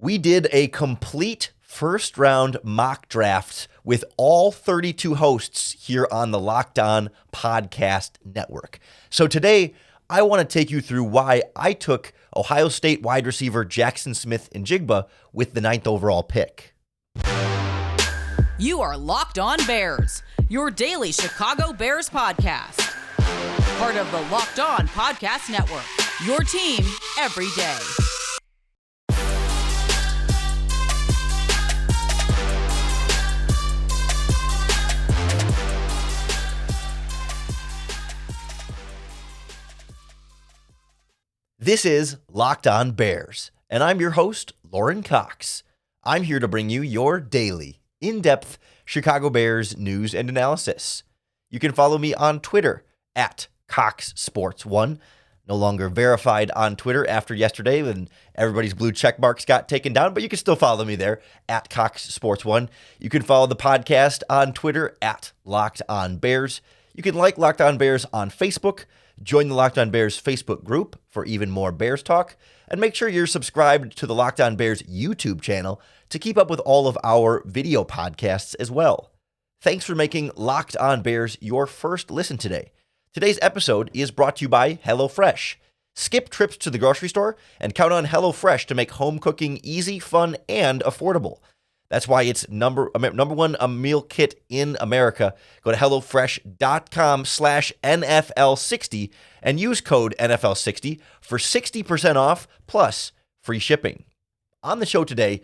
We did a complete first round mock draft with all 32 hosts here on the Locked On Podcast Network. So today, I want to take you through why I took Ohio State wide receiver Jaxon Smith-Njigba with the 9th overall pick. You are Locked On Bears, your daily Chicago Bears podcast. Part of the Locked On Podcast Network, your team every day. This is Locked On Bears, and I'm your host, Lorin Cox. I'm here to bring you your daily, in-depth Chicago Bears news and analysis. You can follow me on Twitter at CoxSports1. No longer verified on Twitter after yesterday when everybody's blue check marks got taken down, but you can still follow me there at CoxSports1. You can follow the podcast on Twitter at Locked On Bears. You can like Locked On Bears on Facebook. Join the Locked On Bears Facebook group for even more Bears talk, and make sure you're subscribed to the Locked On Bears YouTube channel to keep up with all of our video podcasts as well. Thanks for making Locked On Bears your first listen today. Today's episode is brought to you by HelloFresh. Skip trips to the grocery store and count on HelloFresh to make home cooking easy, fun, and affordable. That's why it's number one a meal kit in America. Go to HelloFresh.com/NFL60 and use code NFL60 for 60% off plus free shipping. On the show today,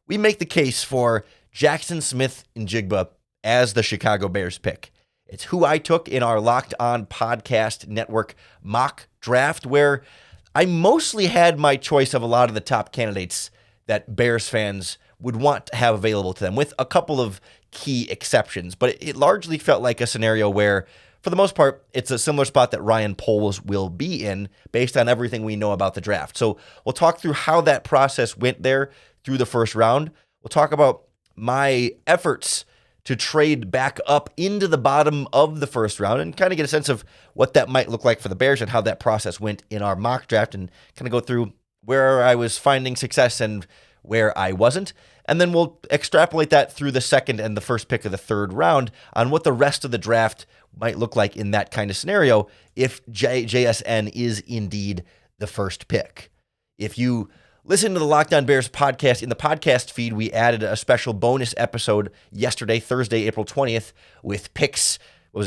we make the case for Jaxon Smith-Njigba as the Chicago Bears pick. It's who I took in our Locked On Podcast Network mock draft, where I mostly had my choice of a lot of the top candidates that Bears fans would want to have available to them, with a couple of key exceptions. But it largely felt like a scenario where, for the most part, it's a similar spot that Ryan Poles will be in based on everything we know about the draft. So we'll talk through how that process went there through the first round. We'll talk about my efforts to trade back up into the bottom of the first round and kind of get a sense of what that might look like for the Bears and how that process went in our mock draft, and kind of go through where I was finding success and where I wasn't. And then we'll extrapolate that through the second and the first pick of the third round on what the rest of the draft might look like in that kind of scenario if JSN is indeed the first pick. If you listen to the Locked On Bears podcast, in the podcast feed, we added a special bonus episode yesterday, Thursday, April 20th, with picks,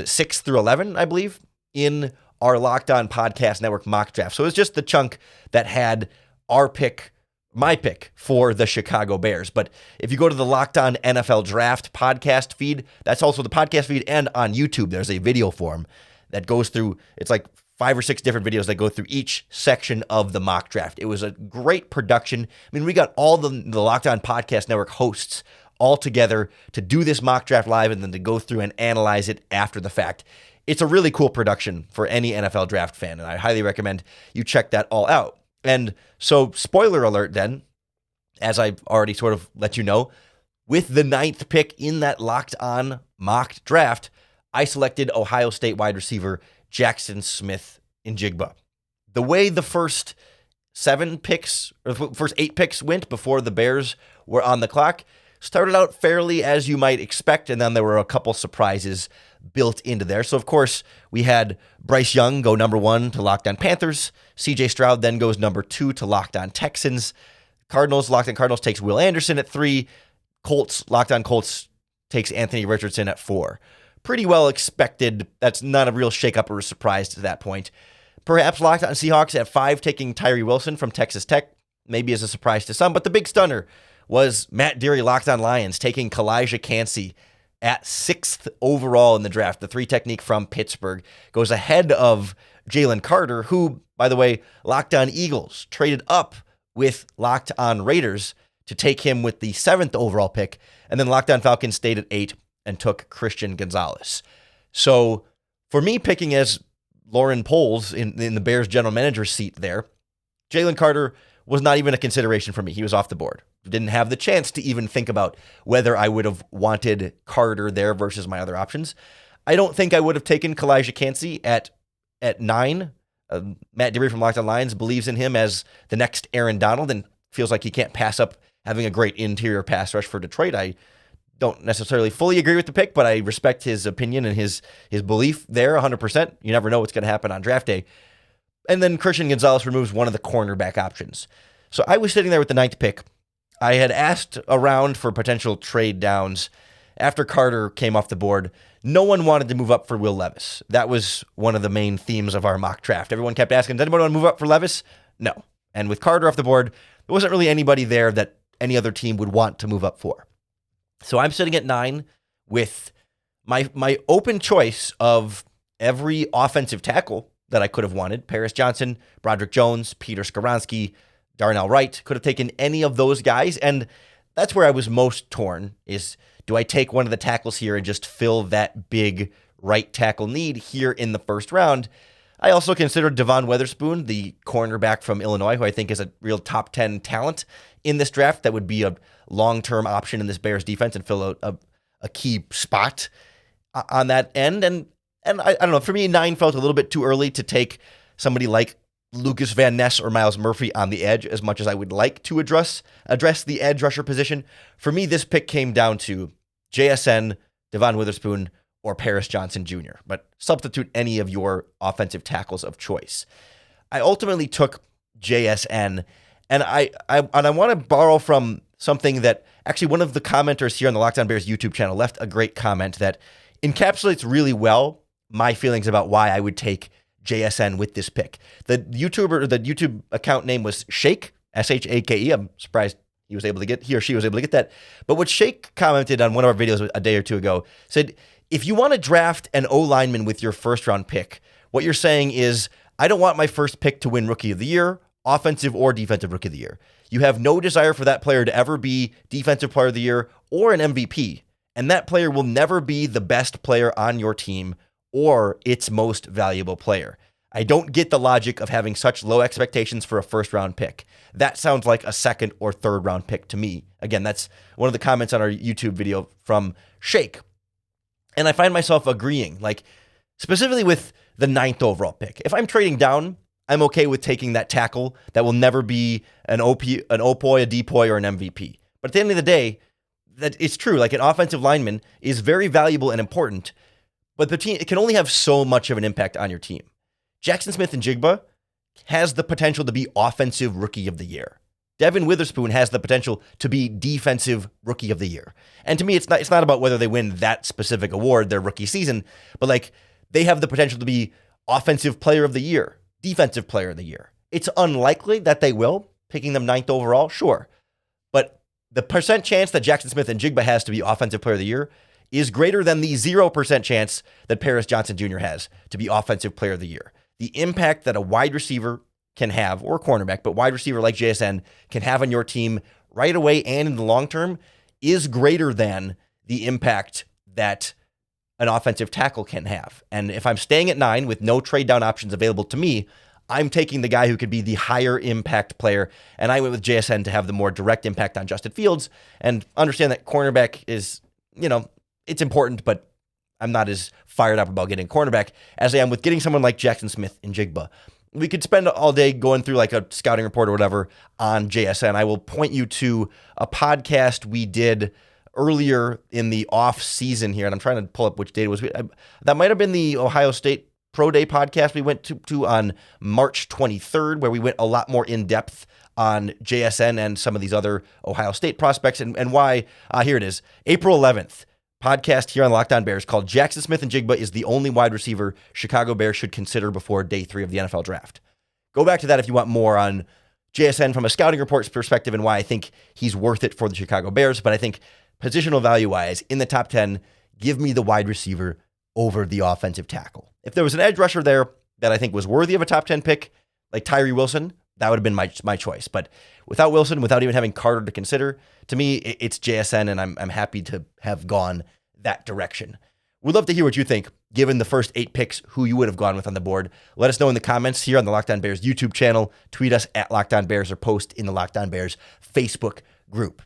6 through 11, I believe, in our Locked On Podcast Network mock draft. So it was just the chunk that had our pick, my pick for the Chicago Bears. But if you go to the Locked On NFL Draft podcast feed, that's also the podcast feed, and on YouTube, there's a video form that goes through, it's like 5 or 6 different videos that go through each section of the mock draft. It was a great production. I mean, we got all the Locked On Podcast Network hosts all together to do this mock draft live and then to go through and analyze it after the fact. It's a really cool production for any NFL draft fan, and I highly recommend you check that all out. And so, spoiler alert then, as I've already sort of let you know, with the 9th pick in that Locked On mock draft, I selected Ohio State wide receiver Jaxon Smith-Njigba. The way the first 8 picks went before the Bears were on the clock started out fairly as you might expect, and then there were a couple surprises built into there. So, of course, we had Bryce Young go number 1 to Locked On Panthers. C.J. Stroud then goes number 2 to Locked On Texans. Locked On Cardinals takes Will Anderson at 3. Locked On Colts takes Anthony Richardson at 4. Pretty well expected. That's not a real shakeup or a surprise to that point. Perhaps Locked On Seahawks at 5 taking Tyree Wilson from Texas Tech. Maybe as a surprise to some, but the big stunner was Matt Deary, Locked On Lions, taking Kalijah Kancey at 6th overall in the draft. The 3 technique from Pittsburgh goes ahead of Jalen Carter, who, by the way, Locked On Eagles traded up with Locked On Raiders to take him with the 7th overall pick. And then Locked On Falcons stayed at 8 and took Christian Gonzalez. So for me, picking as Lorin Cox in the Bears general manager seat there, Jalen Carter was not even a consideration for me. He was off the board. Didn't have the chance to even think about whether I would have wanted Carter there versus my other options. I don't think I would have taken Kalijah Kancey at 9. Matt Deary from Locked On Lions believes in him as the next Aaron Donald, and feels like he can't pass up having a great interior pass rush for Detroit. I don't necessarily fully agree with the pick, but I respect his opinion and his belief there 100%. You never know what's going to happen on draft day. And then Christian Gonzalez removes one of the cornerback options. So I was sitting there with the 9th pick. I had asked around for potential trade downs. After Carter came off the board, no one wanted to move up for Will Levis. That was one of the main themes of our mock draft. Everyone kept asking, does anybody want to move up for Levis? No. And with Carter off the board, there wasn't really anybody there that any other team would want to move up for. So I'm sitting at 9 with my open choice of every offensive tackle that I could have wanted. Paris Johnson, Broderick Jones, Peter Skoronski, Darnell Wright. Could have taken any of those guys. And that's where I was most torn is, do I take one of the tackles here and just fill that big right tackle need here in the first round? I also considered Devon Witherspoon, the cornerback from Illinois, who I think is a real top 10 talent in this draft that would be a long-term option in this Bears defense and fill a key spot on that end. And I don't know, for me, 9 felt a little bit too early to take somebody like Lucas Van Ness or Miles Murphy on the edge as much as I would like to address the edge rusher position. For me, this pick came down to JSN, Devon Witherspoon, or Paris Johnson Jr., but substitute any of your offensive tackles of choice. I ultimately took JSN, and I want to borrow from something that actually one of the commenters here on the Locked On Bears YouTube channel left a great comment that encapsulates really well my feelings about why I would take JSN with this pick. The YouTube account name was Shake, Shake. I'm surprised he or she was able to get that. But what Shake commented on one of our videos a day or two ago said, if you want to draft an O-lineman with your first round pick, what you're saying is, I don't want my first pick to win Rookie of the Year, offensive or defensive Rookie of the Year. You have no desire for that player to ever be Defensive Player of the Year or an MVP, and that player will never be the best player on your team or its most valuable player. I don't get the logic of having such low expectations for a first round pick. That sounds like a second or third round pick to me. Again, that's one of the comments on our YouTube video from Shake. And I find myself agreeing, like specifically with the 9th overall pick. If I'm trading down, I'm okay with taking that tackle that will never be an OPOY, a DPOY, or an MVP. But at the end of the day, that it's true. Like an offensive lineman is very valuable and important, but the team, it can only have so much of an impact on your team. Jaxon Smith-Njigba has the potential to be Offensive Rookie of the Year. Devon Witherspoon has the potential to be Defensive Rookie of the Year. And to me, it's not about whether they win that specific award their rookie season, but like they have the potential to be Offensive Player of the Year, Defensive Player of the Year. It's unlikely that they will, picking them 9th overall, sure. But the percent chance that Jaxon Smith-Njigba has to be Offensive Player of the Year is greater than the 0% chance that Paris Johnson Jr. has to be Offensive Player of the Year. The impact that a wide receiver can have, or cornerback, but wide receiver like JSN can have on your team right away and in the long term is greater than the impact that an offensive tackle can have. And if I'm staying at 9 with no trade down options available to me, I'm taking the guy who could be the higher impact player. And I went with JSN to have the more direct impact on Justin Fields and understand that cornerback is, it's important, but I'm not as fired up about getting cornerback as I am with getting someone like Jaxon Smith-Njigba. We could spend all day going through like a scouting report or whatever on JSN. I will point you to a podcast we did earlier in the off season here, and I'm trying to pull up which date it was. That might have been the Ohio State Pro Day podcast we went to on March 23rd, where we went a lot more in depth on JSN and some of these other Ohio State prospects and why. Here it is, April 11th. Podcast here on Locked On Bears called Jaxon Smith-Njigba is the only wide receiver Chicago Bears should consider before day 3 of the NFL draft. Go back to that if you want more on JSN from a scouting reports perspective and why I think he's worth it for the Chicago Bears. But I think positional value-wise, in the top 10, give me the wide receiver over the offensive tackle. If there was an edge rusher there that I think was worthy of a top 10 pick, like Tyree Wilson, that would have been my choice. But without Wilson, without even having Carter to consider, to me, it's JSN, and I'm happy to have gone that direction. We'd love to hear what you think, given the first 8 picks, who you would have gone with on the board. Let us know in the comments here on the Locked On Bears YouTube channel. Tweet us at Locked On Bears or post in the Locked On Bears Facebook group.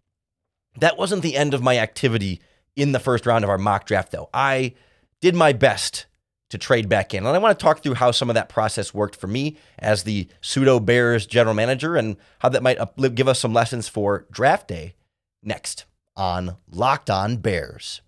That wasn't the end of my activity in the first round of our mock draft, though. I did my best to trade back in. And I want to talk through how some of that process worked for me as the pseudo Bears general manager and how that might give us some lessons for draft day next on Locked On Bears.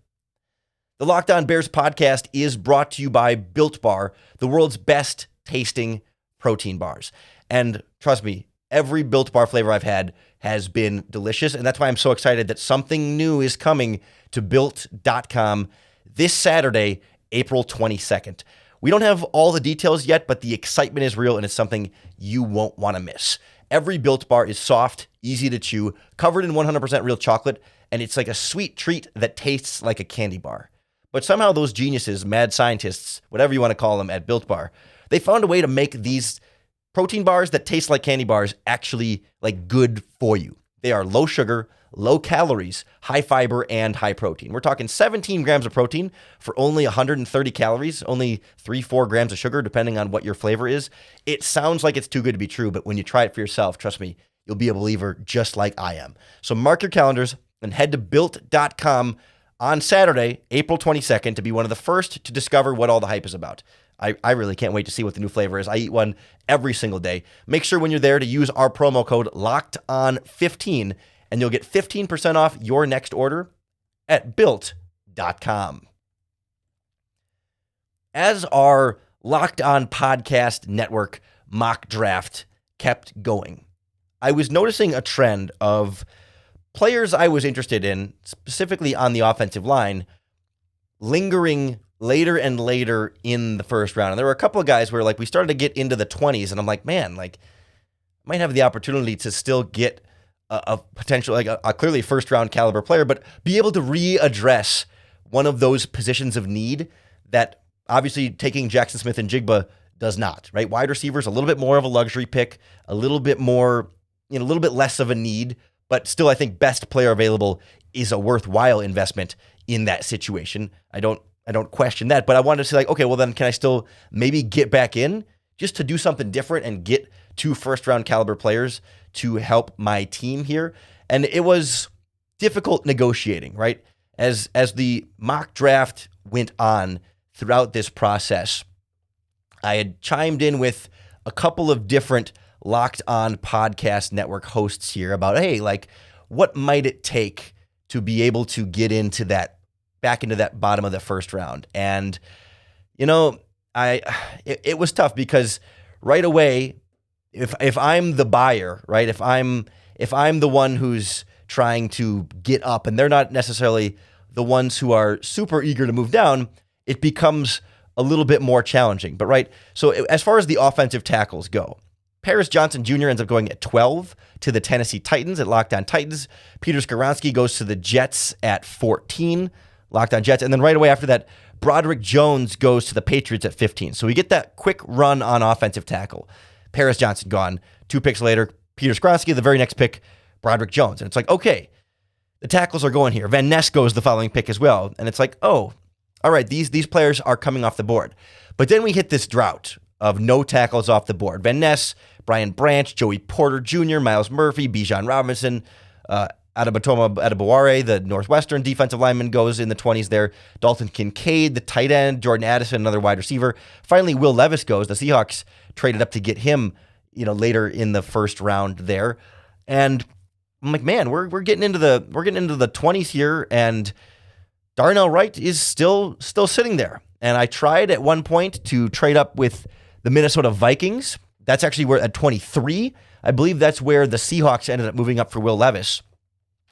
The Locked On Bears podcast is brought to you by Built Bar, the world's best tasting protein bars. And trust me, every Built Bar flavor I've had has been delicious. And that's why I'm so excited that something new is coming to Built.com this Saturday, April 22nd. We don't have all the details yet, but the excitement is real and it's something you won't want to miss. Every Built Bar is soft, easy to chew, covered in 100% real chocolate, and it's like a sweet treat that tastes like a candy bar. But somehow those geniuses, mad scientists, whatever you want to call them at Built Bar, they found a way to make these protein bars that taste like candy bars actually like good for you. They are low sugar, low calories, high fiber, and high protein. We're talking 17 grams of protein for only 130 calories, only 3-4 grams of sugar, depending on what your flavor is. It sounds like it's too good to be true, but when you try it for yourself, trust me, you'll be a believer just like I am. So mark your calendars and head to Built.com on Saturday, April 22nd, to be one of the first to discover what all the hype is about. I really can't wait to see what the new flavor is. I eat one every single day. Make sure when you're there to use our promo code LOCKEDON15, and you'll get 15% off your next order at Built.com. As our Locked On Podcast Network mock draft kept going, I was noticing a trend of players I was interested in, specifically on the offensive line, lingering later and later in the first round. And there were a couple of guys where like we started to get into the 20s, and I'm like, man, like I might have the opportunity to still get a potential, like a clearly first round caliber player, but be able to readdress one of those positions of need that obviously taking Jaxon Smith-Njigba does not, right? Wide receivers, a little bit more of a luxury pick, a little bit more, a little bit less of a need, but still I think best player available is a worthwhile investment in that situation. I don't question that, but I wanted to say like, okay, well then can I still maybe get back in just to do something different and get 2 first round caliber players to help my team here? And it was difficult negotiating, right? As the mock draft went on throughout this process, I had chimed in with a couple of different Locked On Podcast Network hosts here about, hey, like what might it take to be able to get into that, back into that bottom of the first round? And, it was tough because right away, if I'm the buyer, right, if I'm the one who's trying to get up and they're not necessarily the ones who are super eager to move down, it becomes a little bit more challenging. But right, so as far as the offensive tackles go, Paris Johnson Jr. ends up going at 12 to the Tennessee Titans at Locked On Titans. Peter Skoronski goes to the Jets at 14, Locked On Jets. And then right away after that, Broderick Jones goes to the Patriots at 15. So we get that quick run on offensive tackle. Paris Johnson gone. 2 picks later, Peter Skoronski, the very next pick, Broderick Jones. And it's like, okay, the tackles are going here. Van Ness goes the following pick as well. And it's like, oh, all right, these players are coming off the board. But then we hit this drought of no tackles off the board. Van Ness, Brian Branch, Joey Porter Jr., Miles Murphy, Bijan Robinson, Adebatoma Adebaware, the Northwestern defensive lineman, goes in the 20s there. Dalton Kincaid, the tight end, Jordan Addison, another wide receiver. Finally, Will Levis goes. The Seahawks traded up to get him, later in the first round there. And I'm like, man, we're getting into the 20s here, and Darnell Wright is still sitting there. And I tried at one point to trade up with the Minnesota Vikings. That's actually where at 23, I believe that's where the Seahawks ended up moving up for Will Levis.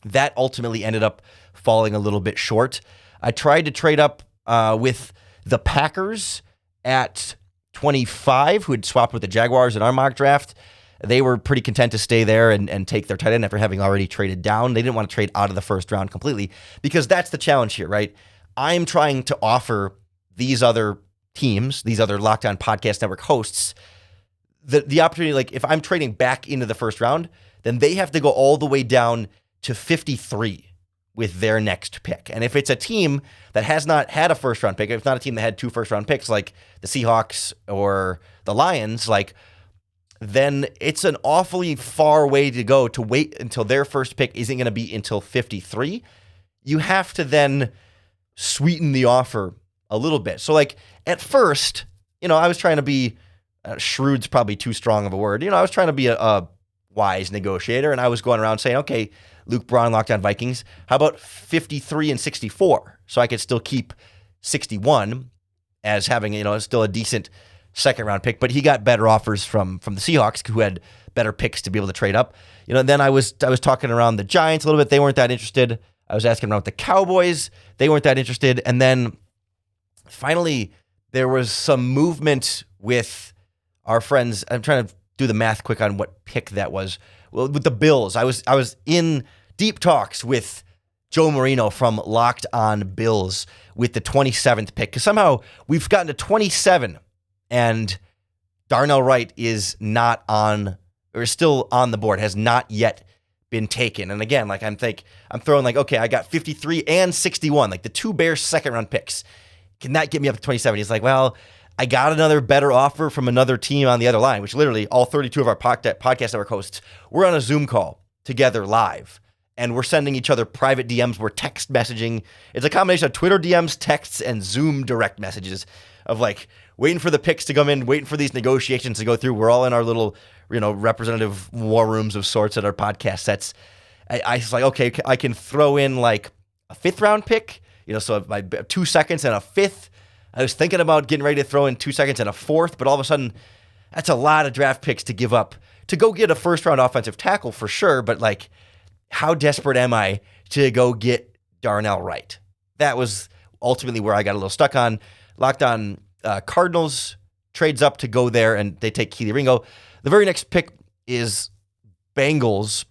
That ultimately ended up falling a little bit short. I tried to trade up with the Packers at 25, who had swapped with the Jaguars in our mock draft. They were pretty content to stay there and take their tight end after having already traded down. They didn't want to trade out of the first round completely because that's the challenge here, right? I'm trying to offer these other teams, these other Locked On Podcast Network hosts, the opportunity, like if I'm trading back into the first round, then they have to go all the way down to 53 with their next pick. And if it's a team that has not had a first round pick, if it's not a team that had 2 first round picks like the Seahawks or the Lions, like then it's an awfully far way to go to wait until their first pick isn't going to be until 53. You have to then sweeten the offer a little bit. So like at first, I was trying to be, shrewd's probably too strong of a word. I was trying to be a wise negotiator, and I was going around saying, okay, Luke Braun, Locked On Vikings, how about 53 and 64? So I could still keep 61 as having, still a decent second round pick, but he got better offers from the Seahawks, who had better picks to be able to trade up. Then I was talking around the Giants a little bit. They weren't that interested. I was asking around the Cowboys. They weren't that interested. And then finally, there was some movement with our friends. I'm trying to do the math quick on what pick that was. Well, with the Bills, I was in deep talks with Joe Marino from Locked On Bills with the 27th pick, because somehow we've gotten to 27 and Darnell Wright is not on, or still on the board, has not yet been taken. And again, like I'm throwing like, okay, I got 53 and 61, like the two Bears second round picks. Can that get me up to 27? He's like, well, I got another better offer from another team on the other line, which literally all 32 of our podcast network hosts, we're on a Zoom call together live, and we're sending each other private DMs. We're text messaging. It's a combination of Twitter DMs, texts, and Zoom direct messages of like waiting for the picks to come in, waiting for these negotiations to go through. We're all in our little, representative war rooms of sorts at our podcast sets. I was like, okay, I can throw in like a 5th round pick, so my 2 seconds and a 5th. I was thinking about getting ready to throw in 2 seconds and a 4th, but all of a sudden, that's a lot of draft picks to give up to go get a first-round offensive tackle for sure, but like, how desperate am I to go get Darnell Wright? That was ultimately where I got a little stuck on. Locked On Cardinals trades up to go there, and they take Keely Ringo. The very next pick is Bengals,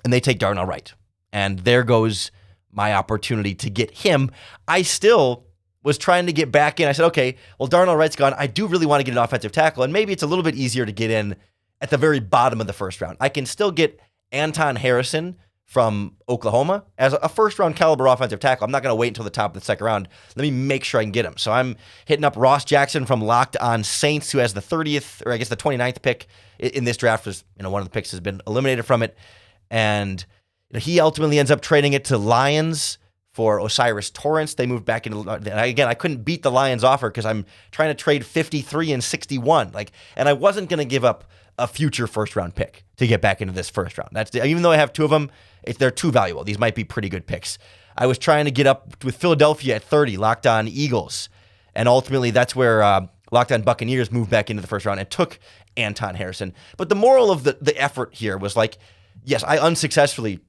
and they take Darnell Wright. And there goes my opportunity to get him. I still was trying to get back in. I said, okay, well, Darnell Wright's gone. I do really want to get an offensive tackle, and maybe it's a little bit easier to get in at the very bottom of the first round. I can still get Anton Harrison from Oklahoma as a first-round caliber offensive tackle. I'm not going to wait until the top of the second round. Let me make sure I can get him. So I'm hitting up Ross Jackson from Locked On Saints, who has the 30th, or I guess the 29th pick in this draft. Was one of the picks has been eliminated from it. And he ultimately ends up trading it to Lions for Osiris Torrance. They moved back into, again, I couldn't beat the Lions offer because I'm trying to trade 53 and 61. And I wasn't going to give up a future first-round pick to get back into this first round. Even though I have two of them, they're too valuable. These might be pretty good picks. I was trying to get up with Philadelphia at 30, Locked On Eagles. And ultimately, that's where Locked On Buccaneers moved back into the first round and took Anton Harrison. But the moral of the effort here was like, yes, I unsuccessfully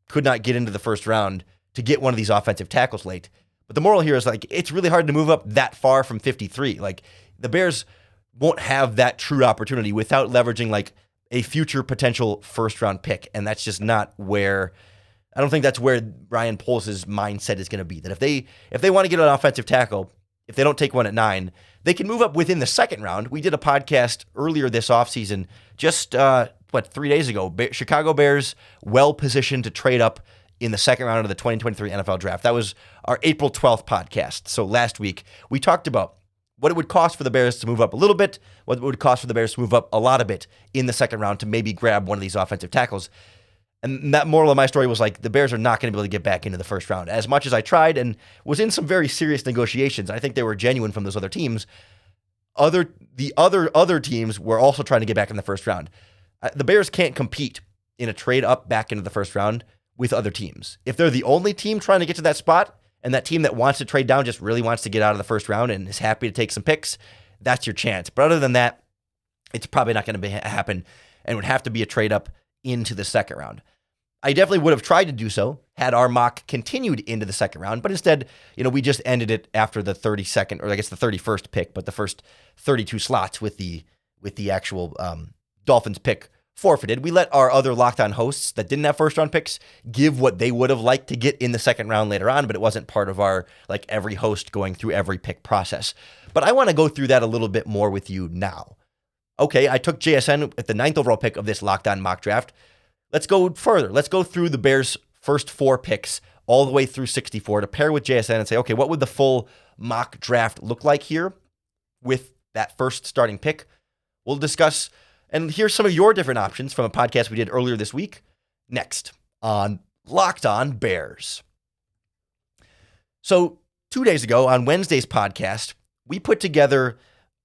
could not get into the first round to get one of these offensive tackles late. But the moral here is like, it's really hard to move up that far from 53. Like, the Bears won't have that true opportunity without leveraging like a future potential first round pick. And that's just not where, I don't think that's where Ryan Poles' mindset is going to be. That if they want to get an offensive tackle, if they don't take one at 9, they can move up within the second round. We did a podcast earlier this offseason, just 3 days ago. Chicago Bears well positioned to trade up in the second round of the 2023 NFL draft. That was our April 12th podcast. So last week we talked about what it would cost for the Bears to move up a little bit, what it would cost for the Bears to move up a lot of bit in the second round to maybe grab one of these offensive tackles. And that moral of my story was like, the Bears are not going to be able to get back into the first round. As much as I tried and was in some very serious negotiations, I think they were genuine from those other teams. The other teams were also trying to get back in the first round. The Bears can't compete in a trade up back into the first round with other teams. If they're the only team trying to get to that spot, and that team that wants to trade down just really wants to get out of the first round and is happy to take some picks, that's your chance. But other than that, it's probably not going to happen and would have to be a trade up into the second round. I definitely would have tried to do so had our mock continued into the second round, but instead, we just ended it after the 32nd, or I guess the 31st pick, but the first 32 slots with the actual Dolphins pick forfeited. We let our other Locked On hosts that didn't have first round picks give what they would have liked to get in the second round later on, but it wasn't part of our every host going through every pick process. But I want to go through that a little bit more with you now. Okay, I took JSN at the 9th overall pick of this Locked On mock draft. Let's go further. Let's go through the Bears' first 4 picks all the way through 64 to pair with JSN and say, okay, what would the full mock draft look like here with that first starting pick? We'll discuss. And here's some of your different options from a podcast we did earlier this week. Next on Locked On Bears. So 2 days ago on Wednesday's podcast, we put together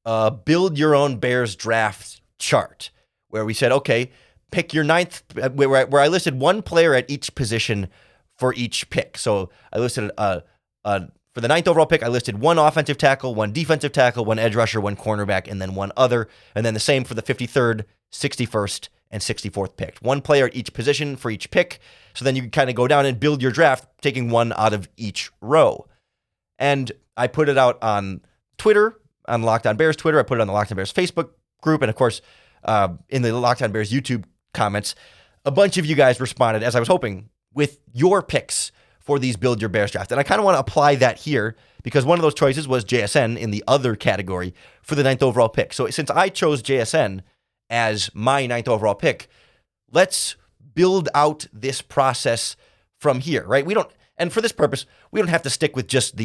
a build your own Bears draft chart where we said, okay, pick your ninth, where I listed one player at each position for each pick. So I listed for the ninth overall pick, I listed one offensive tackle, one defensive tackle, one edge rusher, one cornerback, and then one other. And then the same for the 53rd, 61st, and 64th pick. One player at each position for each pick. So then you can kind of go down and build your draft, taking one out of each row. And I put it out on Twitter, on Locked On Bears Twitter. I put it on the Locked On Bears Facebook group. And of course, in the Locked On Bears YouTube comments, a bunch of you guys responded, as I was hoping, with your picks for these Build Your Bears draft. And I kind of want to apply that here because one of those choices was JSN in the other category for the ninth overall pick. So since I chose JSN as my ninth overall pick, let's build out this process from here, right? And for this purpose, we don't have to stick with just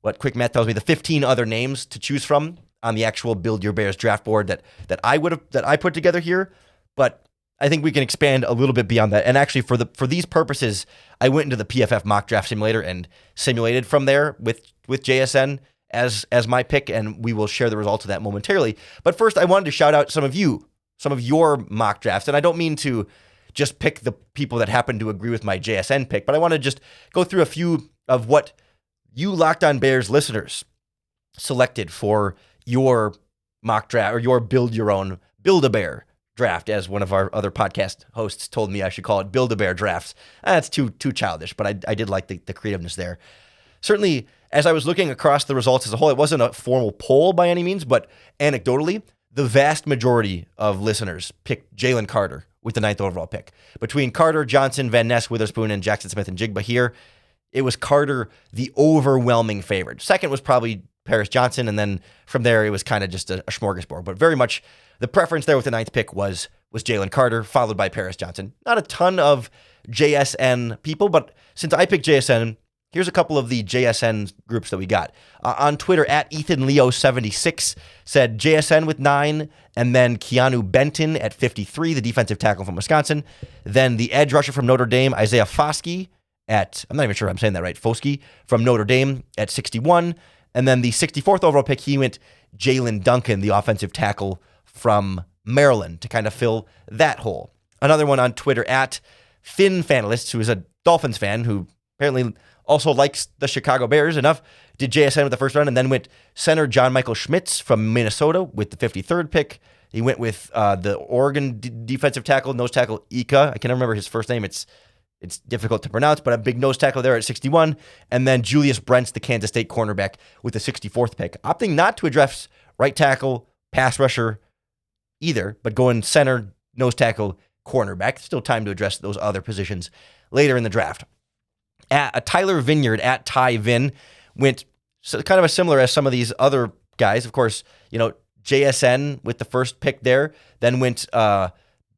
what quick math tells me, the 15 other names to choose from on the actual Build Your Bears draft board that I put together here. But I think we can expand a little bit beyond that. And actually, for these purposes, I went into the PFF mock draft simulator and simulated from there with JSN as my pick, and we will share the results of that momentarily. But first, I wanted to shout out some of your mock drafts, and I don't mean to just pick the people that happen to agree with my JSN pick, but I want to just go through a few of what you Locked On Bears listeners selected for your mock draft or your Build-A-Bear draft, as one of our other podcast hosts told me I should call it Build-A-Bear drafts. That's too childish, but I did like the creativeness there. Certainly, as I was looking across the results as a whole, it wasn't a formal poll by any means, but anecdotally, the vast majority of listeners picked Jalen Carter with the ninth overall pick. Between Carter, Johnson, Van Ness, Witherspoon, and Jaxon Smith-Njigba here, it was Carter the overwhelming favorite. Second was probably Paris Johnson, and then from there it was kind of just a smorgasbord. But very much the preference there with the ninth pick was Jalen Carter, followed by Paris Johnson. Not a ton of JSN people, but since I picked JSN, here's a couple of the JSN groups that we got. On Twitter, at EthanLeo76 said JSN with 9, and then Keanu Benton at 53, the defensive tackle from Wisconsin. Then the edge rusher from Notre Dame, Isaiah Foskey I'm not even sure I'm saying that right, Foskey from Notre Dame at 61. And then the 64th overall pick, he went Jalen Duncan, the offensive tackle from Maryland, to kind of fill that hole. Another one on Twitter, at FinFanalists, who is a Dolphins fan who apparently also likes the Chicago Bears enough, did JSN with the first round, and then went center John Michael Schmitz from Minnesota with the 53rd pick. He went with the Oregon defensive tackle, nose tackle Ika. I can't remember his first name. It's difficult to pronounce, but a big nose tackle there at 61. And then Julius Brents, the Kansas State cornerback, with the 64th pick. Opting not to address right tackle, pass rusher either, but going center, nose tackle, cornerback. Still time to address those other positions later in the draft. Tyler Vineyard, at Ty Vin, went kind of a similar as some of these other guys. Of course, JSN with the first pick there, then went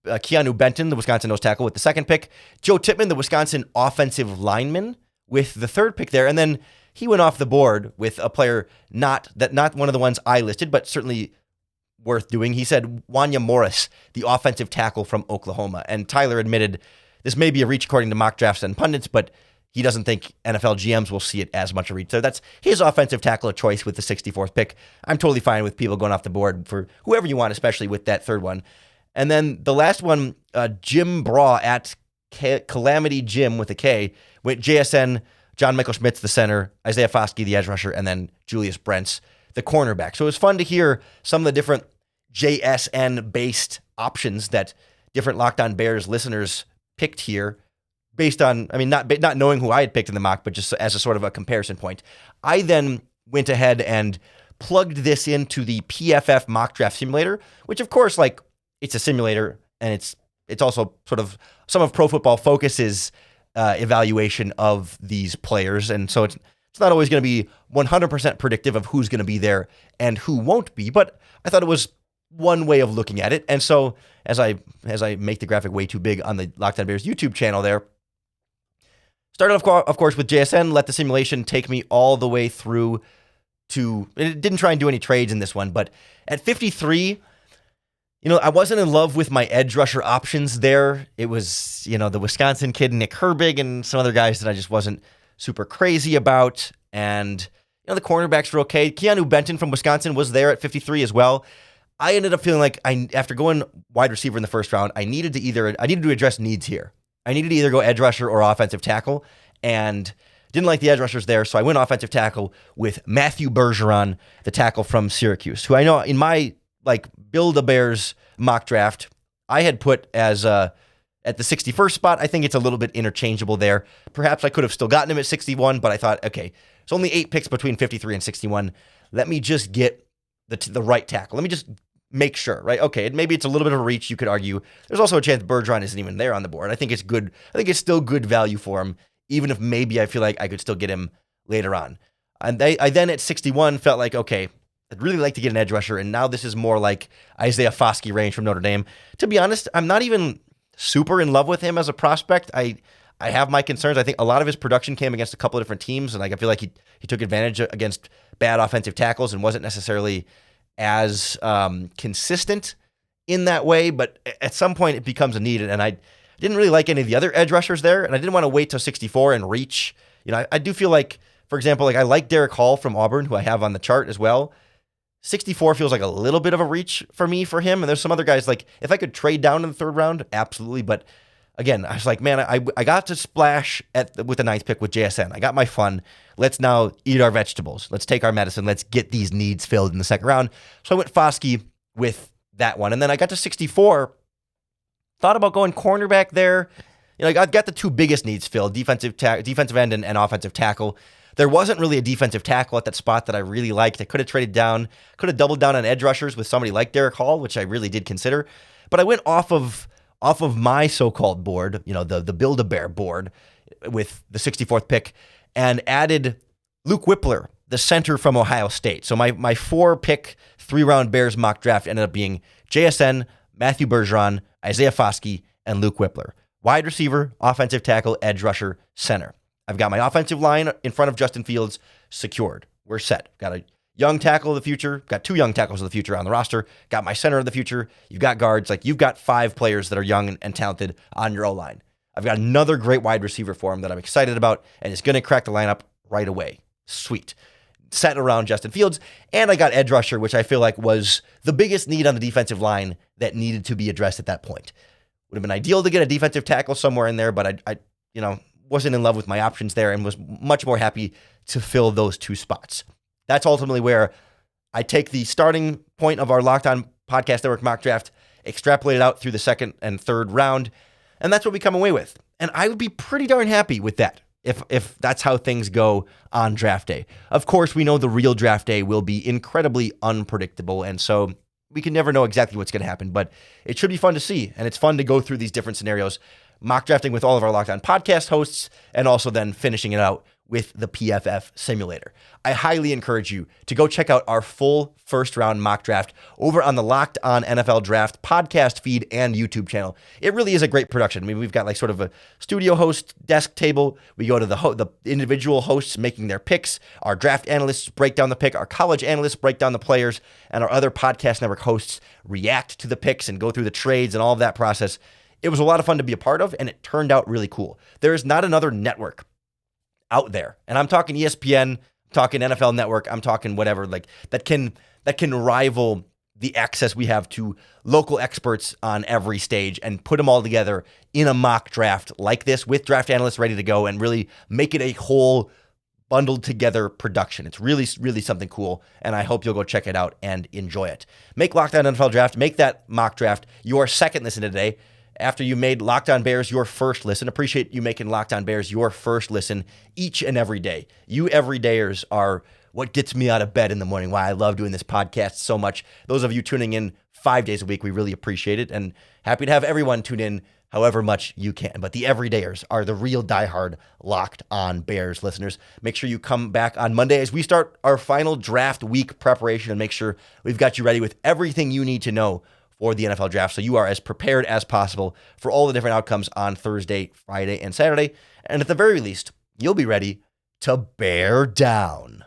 Keanu Benton, the Wisconsin nose tackle, with the second pick. Joe Tippmann, the Wisconsin offensive lineman, with the third pick there. And then he went off the board with a player not one of the ones I listed, but certainly worth doing. He said Wanya Morris, the offensive tackle from Oklahoma. And Tyler admitted this may be a reach according to mock drafts and pundits, but he doesn't think NFL GMs will see it as much a reach. So that's his offensive tackle of choice with the 64th pick. I'm totally fine with people going off the board for whoever you want, especially with that third one. And then the last one, Jim Braw, at Calamity Jim with a K, went JSN, John Michael Schmitz, the center, Isaiah Foskey, the edge rusher, and then Julius Brents, the cornerback. So it was fun to hear some of the different JSN-based options that different Locked On Bears listeners picked here based on, not knowing who I had picked in the mock, but just as a sort of a comparison point. I then went ahead and plugged this into the PFF mock draft simulator, which of course, it's a simulator, and it's also sort of some of Pro Football Focus's evaluation of these players, and so it's not always going to be 100% predictive of who's going to be there and who won't be. But I thought it was one way of looking at it, and so as I make the graphic way too big on the Locked On Bears YouTube channel, there started of course with JSN. Let the simulation take me all the way through to. It didn't try and do any trades in this one, but at 53. I wasn't in love with my edge rusher options there. It was, the Wisconsin kid, Nick Herbig, and some other guys that I just wasn't super crazy about. And The cornerbacks were okay. Keanu Benton from Wisconsin was there at 53 as well. I ended up feeling like after going wide receiver in the first round, I needed to address needs here. I needed to either go edge rusher or offensive tackle, and didn't like the edge rushers there, so I went offensive tackle with Matthew Bergeron, the tackle from Syracuse, who I know in my Build-A-Bears mock draft, I had put as at the 61st spot. I think it's a little bit interchangeable there. Perhaps I could have still gotten him at 61, but I thought, okay, it's only 8 picks between 53 and 61. Let me just get the right tackle. Let me just make sure, right? Okay, maybe it's a little bit of a reach, you could argue. There's also a chance Bergeron isn't even there on the board. I think it's good. I think it's still good value for him, even if maybe I feel like I could still get him later on. And I then at 61 felt like, okay, I'd really like to get an edge rusher, and now this is more like Isaiah Foskey range from Notre Dame. To be honest, I'm not even super in love with him as a prospect. I have my concerns. I think a lot of his production came against a couple of different teams, and I feel like he took advantage against bad offensive tackles and wasn't necessarily as consistent in that way. But at some point, it becomes a need, and I didn't really like any of the other edge rushers there, and I didn't want to wait till 64 and reach. I do feel like, for example, I like Derek Hall from Auburn, who I have on the chart as well. 64 feels like a little bit of a reach for him. And there's some other guys, like if I could trade down in the third round, absolutely. But again, I was like, man, I got to splash with the 9th pick with JSN. I got my fun. Let's now eat our vegetables. Let's take our medicine. Let's get these needs filled in the second round. So I went Foskey with that one. And then I got to 64, thought about going cornerback there. I got the two biggest needs filled, defensive end and offensive tackle. There wasn't really a defensive tackle at that spot that I really liked. I could have traded down, could have doubled down on edge rushers with somebody like Derek Hall, which I really did consider. But I went off of my so-called board, the Build-A-Bear board with the 64th pick, and added Luke Whippler, the center from Ohio State. So my 4-pick, 3-round Bears mock draft ended up being JSN, Matthew Bergeron, Isaiah Foskey, and Luke Whippler. Wide receiver, offensive tackle, edge rusher, center. I've got my offensive line in front of Justin Fields secured. We're set. Got a young tackle of the future. Got 2 young tackles of the future on the roster. Got my center of the future. You've got guards. You've got 5 players that are young and talented on your O-line. I've got another great wide receiver for him that I'm excited about, and it's going to crack the lineup right away. Sweet. Set around Justin Fields. And I got edge rusher, which I feel like was the biggest need on the defensive line that needed to be addressed at that point. Would have been ideal to get a defensive tackle somewhere in there, but I wasn't in love with my options there and was much more happy to fill those 2 spots. That's ultimately where I take the starting point of our Locked On Podcast Network mock draft, extrapolate it out through the second and third round, and that's what we come away with. And I would be pretty darn happy with that if that's how things go on draft day. Of course, we know the real draft day will be incredibly unpredictable, and so we can never know exactly what's going to happen, but it should be fun to see, and it's fun to go through these different scenarios, mock drafting with all of our Locked On podcast hosts, and also then finishing it out with the PFF simulator. I highly encourage you to go check out our full first round mock draft over on the Locked On NFL Draft podcast feed and YouTube channel. It really is a great production. I mean, we've got sort of a studio host desk table. We go to the individual hosts making their picks. Our draft analysts break down the pick. Our college analysts break down the players, and our other podcast network hosts react to the picks and go through the trades and all of that process. It was a lot of fun to be a part of, and it turned out really cool. There is not another network out there, and I'm talking ESPN, I'm talking NFL Network, I'm talking whatever, that can rival the access we have to local experts on every stage and put them all together in a mock draft like this with draft analysts ready to go and really make it a whole bundled together production. It's really, really something cool, and I hope you'll go check it out and enjoy it. Make Locked On NFL Draft, make that mock draft your second listen today. After you made Locked On Bears your first listen, appreciate you making Locked On Bears your first listen each and every day. You everydayers are what gets me out of bed in the morning, why I love doing this podcast so much. Those of you tuning in 5 days a week, we really appreciate it, and happy to have everyone tune in however much you can. But the everydayers are the real diehard Locked On Bears listeners. Make sure you come back on Monday as we start our final draft week preparation and make sure we've got you ready with everything you need to know for the NFL draft, so you are as prepared as possible for all the different outcomes on Thursday, Friday, and Saturday. And at the very least, you'll be ready to bear down.